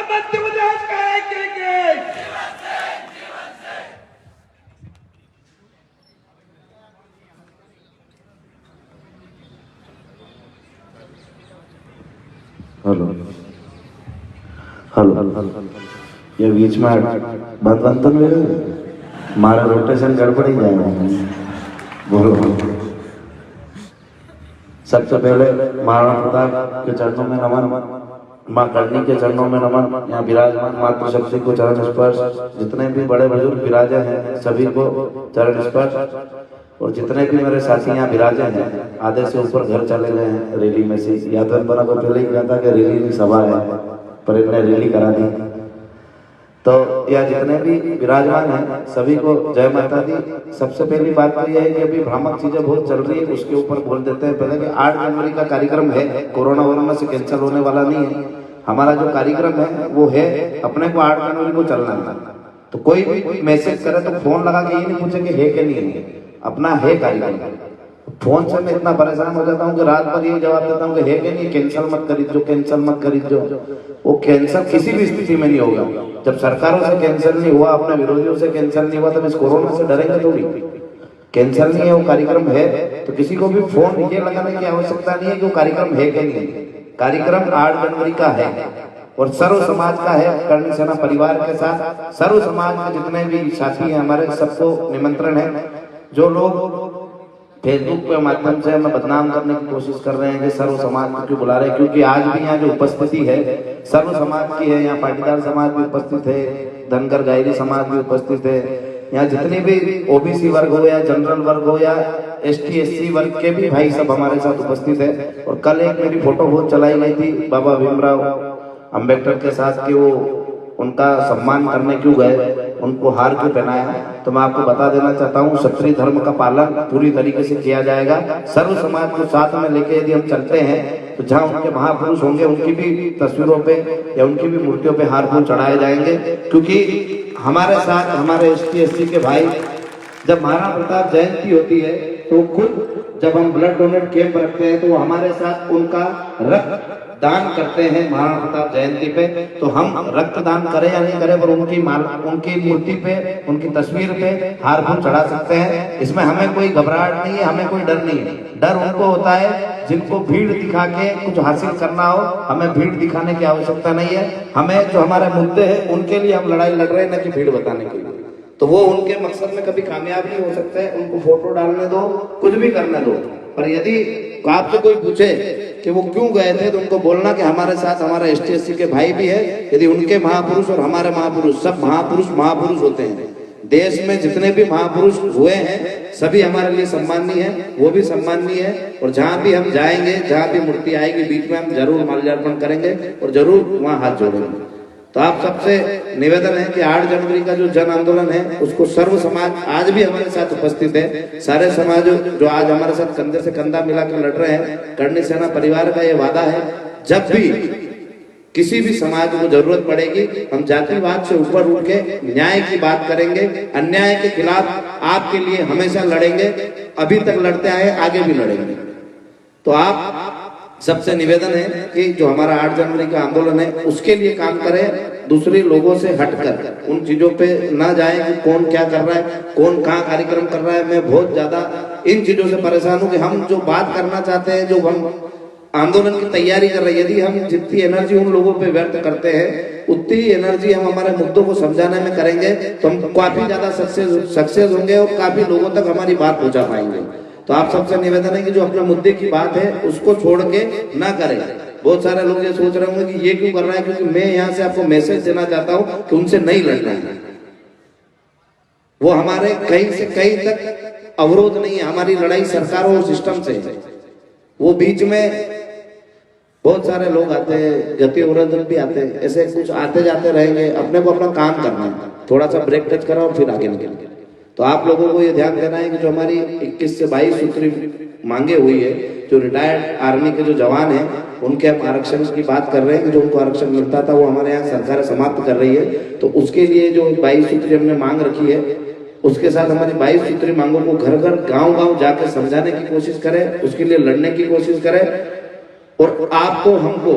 मध्य प्रदेश का एक hello hello ये बीच में बंद बंद तो नहीं हमारा रोटेशन गड़बड़ ही जाएगा। बोलो सबसे पहले महाराणा प्रताप के चरणों में नमन, माँ करनी के चरणों में नमन। यहाँ विराजमान मातृशक्ति को चरण स्पर्श, जितने भी बड़े बुजुर्ग विराजे हैं सभी को चरण स्पर्श, और जितने भी मेरे साथी यहाँ विराजे हैं आधे से ऊपर घर चले गए हैं रैली में से। यादव बना को पहले ही कहा था कि रैली की सभा है, पर इन्हें रैली करा दी। तो यह जितने भी विराजमान हैं सभी को जय माता दी। सबसे पहली बात तो यह है कि अभी भ्रामक चीजें बहुत चल रही है, उसके ऊपर बोल देते हैं पहले कि 8 जनवरी का कार्यक्रम है, कोरोना से कैंसिल होने वाला नहीं है। हमारा जो कार्यक्रम है वो है अपने को 8 जनवरी को चलना है। तो कोई भी मैसेज करे तो फोन लगा के ये नहीं पूछे कि है कि नहीं है, अपना है कार्यक्रम। फोन से मैं इतना परेशान हो जाता हूँ कि रात भर ये जवाब देता हूँ कि है कि नहीं, कैंसिल मत खरीदो, कैंसिल मत खरीदो। वो कैंसिल किसी भी स्थिति में नहीं होगा। जब सरकारों से कैंसिल नहीं हुआ, अपने विरोधियों से कैंसिल नहीं हुआ, तब इस कोरोना से डरेंगे थोड़ी। कैंसिल नहीं है, वो कार्यक्रम है, तो किसी को भी फोन ये लगाने की आवश्यकता नहीं है कि वो कार्यक्रम है कि नहीं है। कार्यक्रम 8 जनवरी का है और सर्व समाज का है। करणी सेना परिवार के साथ सर्व समाज के जितने भी साथी हैं हमारे, सबको निमंत्रण है। जो लोग फेसबुक के माध्यम से हमें बदनाम करने की कोशिश कर रहे हैं कि सर्व समाज को क्यों बुला रहे हैं, क्योंकि आज भी यहाँ जो उपस्थिति है सर्व समाज की है। यहाँ पाटीदार समाज भी उपस्थित है, धनगर गायरी समाज भी उपस्थित है। यहाँ जितनी भी ओबीसी वर्ग हो या जनरल वर्ग हो या एसटी एससी वर्ग के भी भाई सब हमारे साथ उपस्थित है। और कल एक मेरी फोटो बहुत चलाई गई थी बाबा भीमराव अम्बेडकर के साथ, कि वो उनका सम्मान करने क्यों गए, उनको हार क्यों पहनाया। तो मैं आपको बता देना चाहता हूँ क्षत्रिय धर्म का पालन पूरी तरीके से किया जाएगा। सर्व समाज को साथ में लेके यदि हम चलते हैं तो जहाँ उनके महापुरुष होंगे उनकी भी तस्वीरों पे या उनकी भी मूर्तियों पे हार फूल चढ़ाए जाएंगे। क्योंकि हमारे साथ हमारे एसटी एससी के भाई, जब महाराणा प्रताप जयंती होती है तो खुद जब हम ब्लड डोनेट कैंप रखते हैं तो वो हमारे साथ उनका रक्त दान करते हैं महाराणा प्रताप जयंती पे। तो हम रक्तदान करें या नहीं करें, पर उनकी मूर्ति पे, उनकी तस्वीर पे हार फूल चढ़ा सकते हैं। इसमें हमें कोई घबराहट नहीं है, हमें कोई डर नहीं है। डर उनको होता है जिनको भीड़ दिखा के कुछ हासिल करना हो। हमें भीड़ दिखाने की आवश्यकता नहीं है। हमें जो हमारे मुद्दे हैं उनके लिए हम लड़ाई लड़ रहे हैं, न कि भीड़ बताने के लिए। तो वो उनके मकसद में कभी कामयाब नहीं हो सकते हैं। उनको फोटो डालने दो, कुछ भी करने दो, पर यदि आपसे कोई पूछे कि वो क्यों गए थे तो उनको बोलना कि हमारे साथ हमारा एसटी एससी के भाई भी है। यदि उनके महापुरुष और हमारे महापुरुष, सब महापुरुष होते हैं। देश में जितने भी महापुरुष हुए हैं सभी हमारे लिए सम्माननीय है, वो भी सम्माननीय है। और जहाँ भी हम जाएंगे, जहाँ भी मूर्ति आएगी बीच में, हम जरूर माल्यार्पण करेंगे और जरूर वहाँ हाथ जोड़ेंगे। तो आप सबसे निवेदन है कि 8 जनवरी का जो जन आंदोलन है उसको सर्व समाज आज भी हमारे साथ उपस्थित है। सारे समाज जो आज हमारे साथ कंधे से कंधा मिलाकर लड़ रहे हैं, करणी सेना परिवार का ये वादा है, जब भी किसी भी समाज को जरूरत पड़ेगी हम जातिवाद से ऊपर उठ के न्याय की बात करेंगे। अन्याय के खिलाफ आपके लिए हमेशा लड़ेंगे, अभी तक लड़ते आए, आगे भी लड़ेंगे। तो आप सबसे निवेदन है कि जो हमारा 8 जनवरी का आंदोलन है उसके लिए काम करें, दूसरे लोगों से हटकर उन चीजों पे ना जाए कि कौन क्या कर रहा है, कौन कहाँ कार्यक्रम कर रहा है। मैं बहुत ज्यादा इन चीजों से परेशान हूँ कि हम जो बात करना चाहते हैं, जो हम आंदोलन की तैयारी कर रहे हैं, यदि हम जितनी एनर्जी उन लोगों पे व्यर्थ करते हैं उतनी एनर्जी हम हमारे मुद्दों को समझाने में करेंगे तो हम काफी ज्यादा सक्सेस होंगे और काफी लोगों तक हमारी बात पहुंचा पाएंगे। तो आप सबसे निवेदन है कि जो अपने मुद्दे की बात है उसको छोड़ के ना करें। बहुत सारे लोग ये सोच रहे होंगे कि ये क्यों कर रहा है, क्योंकि मैं यहाँ से आपको मैसेज देना चाहता हूँ कि उनसे नहीं लड़ना है। वो हमारे कहीं से कहीं तक अवरोध नहीं है, हमारी लड़ाई सरकारों और सिस्टम से है। वो बीच में बहुत सारे लोग आते हैं, गति अवरोधक भी आते हैं, ऐसे कुछ आते जाते रहेंगे। अपने को अपना काम करना है, थोड़ा सा ब्रेक टच करा और फिर आगे निकल। तो आप लोगों को ये ध्यान देना है कि जो हमारी 21 से 22 सूत्री मांगे हुई है, जो रिटायर्ड आर्मी के जो जवान हैं उनके हम आरक्षण की बात कर रहे हैं कि जो उनको आरक्षण मिलता था वो हमारे यहाँ सरकार समाप्त कर रही है। तो उसके लिए जो 22 सूत्री हमने मांग रखी है, उसके साथ हमारी 22 सूत्री मांगों को घर घर गांव जाकर समझाने की कोशिश करें, उसके लिए लड़ने की कोशिश करें। और आपको हमको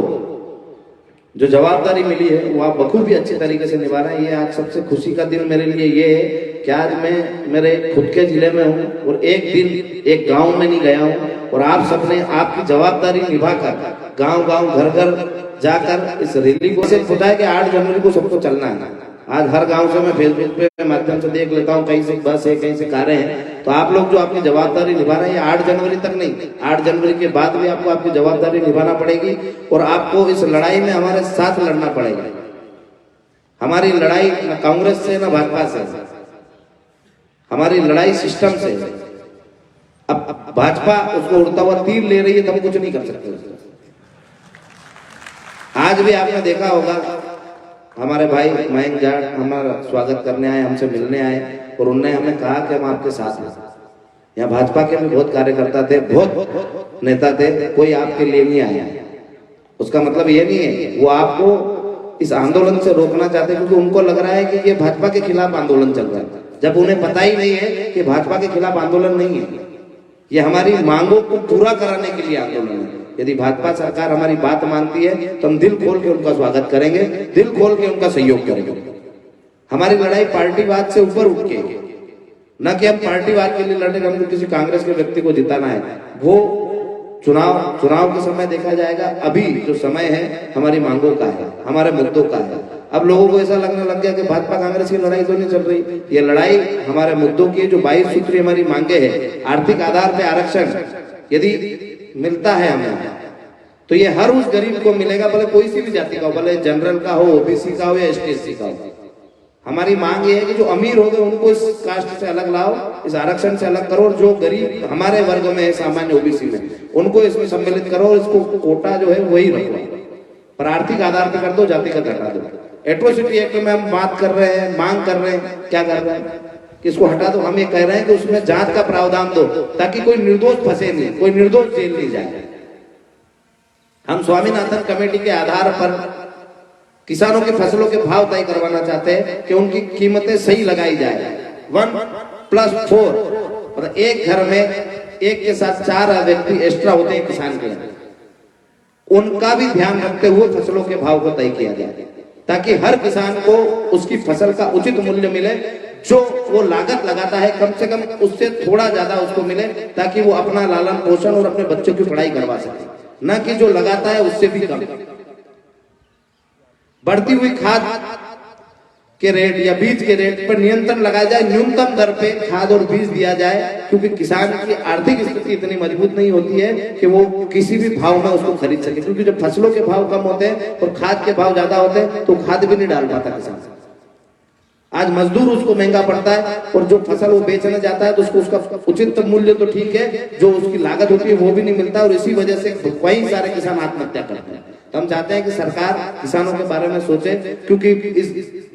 जो जवाबदारी मिली है वो आप बखूबी अच्छी तरीके से निभा रहे हैं। ये आज सबसे खुशी का दिन मेरे लिए ये है कि आज मैं मेरे खुद के जिले में हूँ और एक दिन एक गांव में नहीं गया हूँ और आप सबने आपकी जवाबदारी निभाकर गांव-गांव घर-घर जाकर इस रैली को सिर्फ पता है कि 8 जनवरी को सबको चलना है। आज हर गांव से मैं फेसबुक पे माध्यम से देख लेता हूँ, कहीं से बस है, कहीं से कारें हैं। तो आप लोग जो अपनी जवाबदारी निभा रहे हैं 8 जनवरी तक नहीं, 8 जनवरी के बाद भी आपको आपकी जवाबदारी निभाना पड़ेगी और आपको इस लड़ाई में हमारे साथ लड़ना पड़ेगा। हमारी लड़ाई न कांग्रेस से न भाजपा से, हमारी लड़ाई सिस्टम से। अब भाजपा उसको उड़ता हुआ तीर ले रही है तो हम कुछ नहीं कर सकते। आज भी आपने देखा होगा हमारे भाई मयंक जाट हमारा स्वागत करने आए, हमसे मिलने आए और उन्होंने हमें कहा कि हम आपके साथ हैं। यहाँ भाजपा के भी बहुत कार्यकर्ता थे, बहुत नेता थे, कोई आपके लिए नहीं आया। उसका मतलब ये नहीं है वो आपको इस आंदोलन से रोकना चाहते, क्योंकि उनको लग रहा है कि ये भाजपा के खिलाफ आंदोलन चल रहा है, जब उन्हें पता ही नहीं है कि भाजपा के खिलाफ आंदोलन नहीं है, ये हमारी मांगों को पूरा कराने के लिए आंदोलन है। यदि भाजपा सरकार हमारी बात मानती है तो हम दिल खोल के उनका स्वागत करेंगे, दिल खोल के उनका सहयोग करेंगे। हमारी लड़ाई पार्टीवाद से ऊपर उठ के, न कि हम पार्टीवाद के लिए लड़े, हमको किसी कांग्रेस के व्यक्ति को जिताना है, वो चुनाव के समय देखा जाएगा। अभी जो समय है हमारी मांगों का है, हमारे मुद्दों का है। अब लोगों को ऐसा लगने लग गया कि भाजपा कांग्रेस की लड़ाई तो नहीं चल रही, ये लड़ाई हमारे मुद्दों की। जो 22 सूत्री हमारी मांगे है, आर्थिक आधार पे आरक्षण यदि मिलता है हमें तो ये हर उस गरीब को मिलेगा, भले कोई सी भी जाति का हो, भले जनरल का हो, ओबीसी का हो या एसटी का हो। हमारी मांग ये है कि जो अमीर हो गए उनको इस कास्ट से अलग लाओ, इस आरक्षण से अलग करो, और जो गरीब हमारे वर्ग में है, सामान्य ओबीसी में, उनको इसमें सम्मिलित करो और इसको कोटा जो है वही रखो, पर आर्थिक आधार पर कर दो, जातिगत हटा दो। एट्रोसिटी एक्ट में हम बात कर रहे हैं, मांग कर रहे हैं, क्या कर रहे हैं कि इसको हटा दो। हम ये कह रहे हैं कि उसमें जांच का प्रावधान दो ताकि कोई निर्दोष फंसे नहीं, कोई निर्दोष जेल नहीं जाए। हम स्वामीनाथन कमेटी के आधार पर किसानों के फसलों के भाव तय करवाना चाहते हैं कि उनकी कीमतें सही लगाई जाए। 1+4 मतलब एक घर में एक के साथ 4 व्यक्ति एक्स्ट्रा होते हैं किसान के, उनका भी ध्यान रखते हुए फसलों के भाव को तय किया जाए ताकि हर किसान को उसकी फसल का उचित मूल्य मिले। जो वो लागत लगाता है कम से कम उससे थोड़ा ज्यादा उसको मिले ताकि वो अपना लालन पोषण और अपने बच्चों की पढ़ाई करवा सके, न कि जो लगाता है उससे भी कम। बढ़ती हुई खाद के रेट या बीज के रेट पर नियंत्रण लगाया जाए, न्यूनतम दर पे खाद और बीज दिया जाए, क्योंकि किसान की आर्थिक स्थिति इतनी मजबूत नहीं होती है कि वो किसी भी भाव में उसको खरीद सके। क्योंकि जब फसलों के भाव कम होते हैं और खाद के भाव ज्यादा होते हैं तो खाद भी नहीं डाल पाता किसान। आज मजदूर उसको महंगा पड़ता है और जो फसल वो बेचने जाता है तो उसको उसका उचित मूल्य तो ठीक है, जो उसकी लागत होती है वो भी नहीं मिलता, और इसी वजह से कई सारे किसान आत्महत्या करते हैं। तो हम चाहते हैं कि सरकार किसानों के बारे में सोचे, क्योंकि इस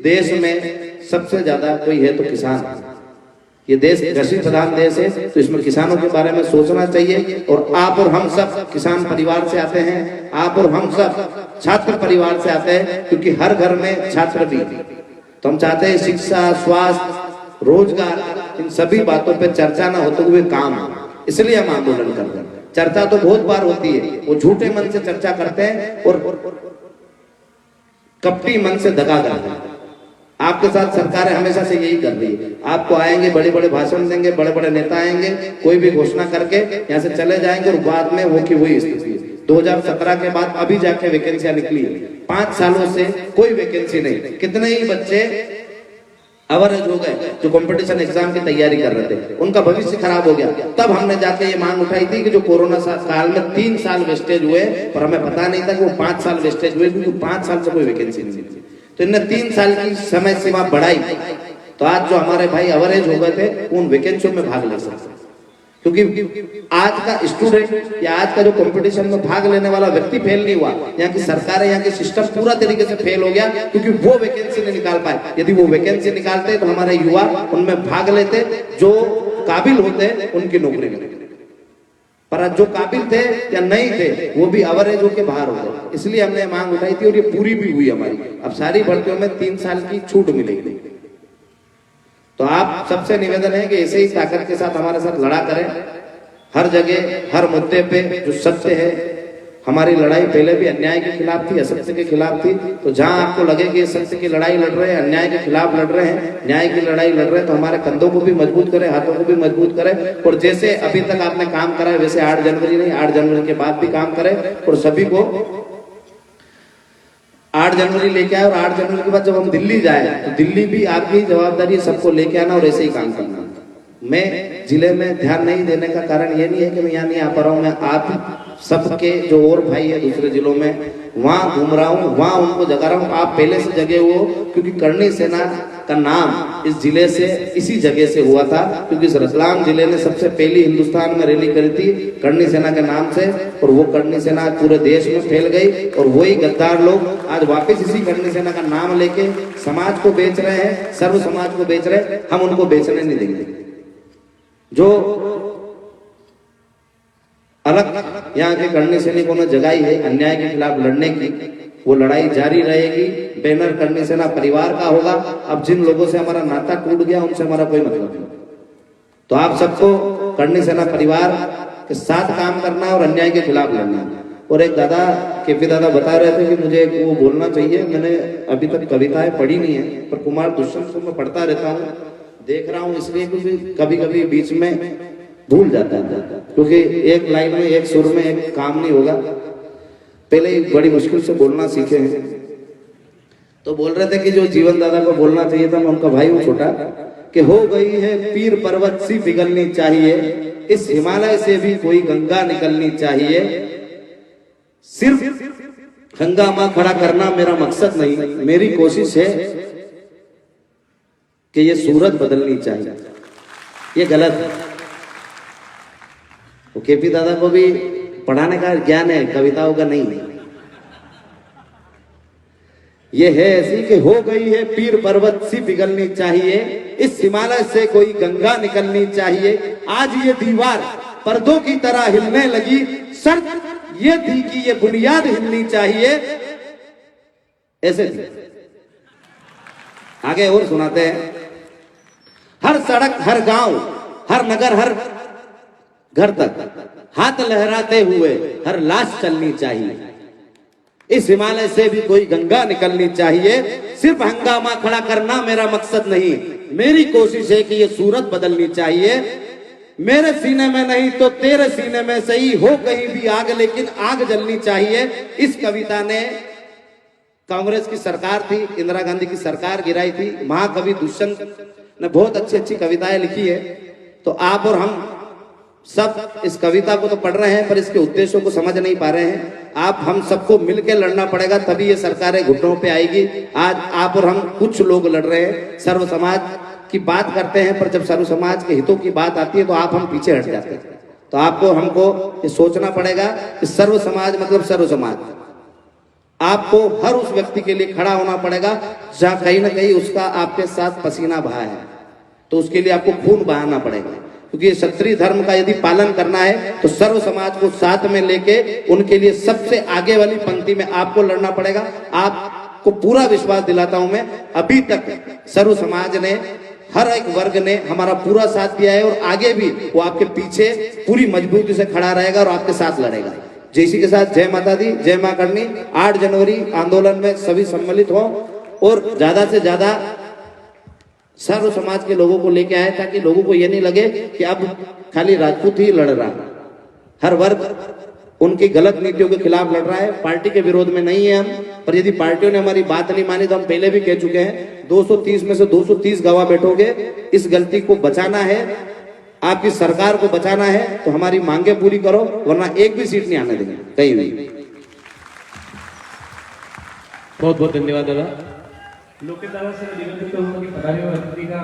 देश में सबसे ज्यादा कोई है तो किसान। ये देश कृषि प्रधान देश है, तो इसमें किसानों के बारे में सोचना चाहिए। और आप और हम सब किसान परिवार से आते हैं, आप और हम सब छात्र परिवार से आते हैं, क्योंकि हर घर में छात्र भी। तो हम चाहते हैं शिक्षा, स्वास्थ्य, रोजगार, इन सभी बातों पे चर्चा ना होते हुए काम, इसलिए हम आंदोलन कर रहे हैं। चर्चा तो बहुत बार होती है, वो झूठे मन से चर्चा करते हैं और कपटी मन से दगा करते हैं। आपके साथ सरकारें हमेशा से यही कर रही है, आपको आएंगे, बड़े बड़े भाषण देंगे, बड़े बड़े नेता आएंगे, कोई भी घोषणा करके यहाँ से चले जाएंगे और बाद में वो की वही स्थिति है। 2017 के बाद अभी जाके वैकेंसियां निकली है, 5 सालों से कोई वैकेंसी नहीं। कितने ही बच्चे अवरेज हो गए जो कंपटीशन एग्जाम की तैयारी कर रहे थे, उनका भविष्य खराब हो गया। तब हमने जाके ये मांग उठाई थी कि जो कोरोना काल में 3 साल वेस्टेज हुए, पर हमें पता नहीं था कि वो 5 साल वेस्टेज हुए, क्योंकि 5 साल से कोई वैकेंसी नहीं मिली। तो इन्हें 3 साल की समय सीमा बढ़ाई, तो आज जो हमारे भाई अवरेज हो गए थे उन वैकेंसियों में भाग ले सकते। क्योंकि आज का स्टूडेंट या आज का जो कंपटीशन में भाग लेने वाला व्यक्ति फेल नहीं हुआ, यहाँ की सरकार, यहाँ के सिस्टम पूरा तरीके से फेल हो गया, क्योंकि वो वैकेंसी नहीं निकाल पाए। यदि वो वैकेंसी निकालते तो हमारे युवा उनमें भाग लेते, जो काबिल होते उनकी नौकरी मिलती। पर जो काबिल थे या नहीं थे वो भी अवरेज होके बाहर हो गए। इसलिए हमने मांग उठाई थी और ये पूरी भी हुई हमारी। अब सारी भर्तियों में 3 साल की छूट मिलेगी। तो आप सबसे निवेदन है कि ऐसे ही ताकत के साथ हमारे साथ लड़ा करें, हर जगह हर मुद्दे पे जो सत्य है हमारी लड़ाई पहले भी अन्याय के खिलाफ थी, असत्य के खिलाफ थी। तो जहां आपको लगे कि सत्य की लड़ाई लड़ रहे हैं, अन्याय के खिलाफ लड़ रहे हैं, न्याय की लड़ाई लड़ रहे हैं, तो हमारे कंधों को भी मजबूत करें, हाथों को भी मजबूत करें। और जैसे अभी तक आपने काम करा है वैसे 8 जनवरी नहीं, 8 जनवरी के बाद भी काम करें। और सभी को 8 जनवरी लेके आए, और 8 जनवरी के बाद जब हम दिल्ली जाए तो दिल्ली भी आपकी जवाबदारी है सबको लेके आना और ऐसे ही काम करना। मैं जिले में ध्यान नहीं देने का कारण ये नहीं है कि मैं यहाँ नहीं आ पा रहा हूँ, मैं आप सबके जो और भाई है दूसरे जिलों में वहां घूम रहा हूँ, वहां उनको जगा रहा हूँ। आप पहले से जगे हो, क्योंकि करणी सेना का नाम इस जिले से इसी जगह से हुआ था, क्योंकि रतलाम जिले ने सबसे पहली हिंदुस्तान में रैली करी थी करणी सेना के नाम से। और वो करणी सेना पूरे देश में फैल गई, और वही गद्दार लोग आज वापस इसी करणी सेना का नाम लेके समाज को बेच रहे हैं, सर्व समाज को बेच रहे हैं। हम उनको बेचने नहीं देंगे। जो अलग यहाँ के करणी सैनिकों ने जगाई है अन्याय के खिलाफ लड़ने की, वो लड़ाई जारी रहेगी। बैनर करणी सेना परिवार का होगा। अब जिन लोगों से हमारा नाता टूट गया उनसे हमारा कोई मतलब नहीं। तो आप सबको करणी सेना परिवार के साथ काम करना है और अन्याय के खिलाफ लड़ना है। और एक दादा केपी दादा बता रहे थे कि मुझे वो बोलना चाहिए, मैंने अभी तक कविताएं पढ़ी नहीं है, पर कुमार दुष्यंत को मैं पढ़ता रहता हूँ, देख रहा हूँ, इसलिए क्योंकि कभी कभी बीच में भूल जाता है, क्योंकि एक लाइन में एक सुर में एक काम नहीं होगा। पहले ही बड़ी मुश्किल से बोलना सीखे हैं। तो बोल रहे थे कि जो जीवन दादा को बोलना चाहिए था, मैं उनका भाई हूँ छोटा, कि हो गई है पीर पर्वत सी पिघलनी चाहिए, इस हिमालय से भी कोई गंगा निकलनी चाहिए, सिर्फ हंगामा खड़ा करना मेरा मकसद नहीं, मेरी कोशिश है कि ये सूरत बदलनी चाहिए। ये गलत है। वो केपी दादा को भी पढ़ाने का ज्ञान है, कविताओं का नहीं है। ये है ऐसी कि हो गई है पीर पर्वत सी पिघलनी चाहिए, इस हिमालय से कोई गंगा निकलनी चाहिए, आज ये दीवार पर्दों की तरह हिलने लगी, शर्त ये थी कि ये बुनियाद हिलनी चाहिए। ऐसे थी। आगे और सुनाते हैं। हर सड़क, हर गांव, हर नगर, हर घर तक हाथ लहराते हुए हर लाश चलनी चाहिए, इस हिमालय से भी कोई गंगा निकलनी चाहिए, सिर्फ हंगामा खड़ा करना मेरा मकसद नहीं, मेरी कोशिश है कि ये सूरत बदलनी चाहिए, मेरे सीने में नहीं तो तेरे सीने में सही, हो कहीं भी आग लेकिन आग जलनी चाहिए। इस कविता ने कांग्रेस की सरकार थी, इंदिरा गांधी की सरकार गिराई थी। महाकवि दुष्यंत ने बहुत अच्छी अच्छी कविताएं लिखी है। तो आप और हम सब इस कविता को तो पढ़ रहे हैं, पर इसके उद्देश्यों को समझ नहीं पा रहे हैं। आप हम सबको मिलकर लड़ना पड़ेगा, तभी ये सरकारें घुटनों पे आएगी। आज आप और हम कुछ लोग लड़ रहे हैं, सर्व समाज की बात करते हैं, पर जब सर्व समाज के हितों की बात आती है तो आप हम पीछे हट जाते हैं। तो आपको हमको ये सोचना पड़ेगा कि सर्व समाज मतलब सर्व समाज। आपको हर उस व्यक्ति के लिए खड़ा होना पड़ेगा जहां कहीं ना कहीं उसका आपके साथ पसीना बहा है, तो उसके लिए आपको खून बहाना पड़ेगा। क्योंकि क्षत्रिय धर्म का यदि पालन करना है तो सर्व समाज को साथ में लेके उनके लिए सबसे आगे वाली पंक्ति में आपको लड़ना पड़ेगा। आपको पूरा विश्वास दिलाता हूं मैं, अभी तक सर्व समाज ने, हर एक वर्ग ने हमारा पूरा साथ दिया है, और आगे भी वो आपके पीछे पूरी मजबूती से खड़ा रहेगा और आपके साथ लड़ेगा। इसी के साथ जय माता दी, जय मां करनी। 8 जनवरी आंदोलन में सभी सम्मिलित हो और ज्यादा से ज्यादा सर्व समाज के लोगों को लेके आए, ताकि लोगों को ये नहीं लगे कि अब खाली राजपूत ही लड़ रहा है। हर वर्ग उनकी गलत नीतियों के खिलाफ लड़ रहा है। पार्टी के विरोध में नहीं है हम, पर यदि पार्टियों ने हमारी बात नहीं मानी तो हम पहले भी कह चुके हैं, 230 में से 230 गवाह बैठोगे। इस गलती को बचाना है, आपकी सरकार को बचाना है, तो हमारी मांगे पूरी करो, वरना एक भी सीट नहीं आने देंगे कहीं भी। बहुत बहुत धन्यवाद दादा। लोकेश दादा से निवेदन करता हूं कि पधारे हुए अतिथि का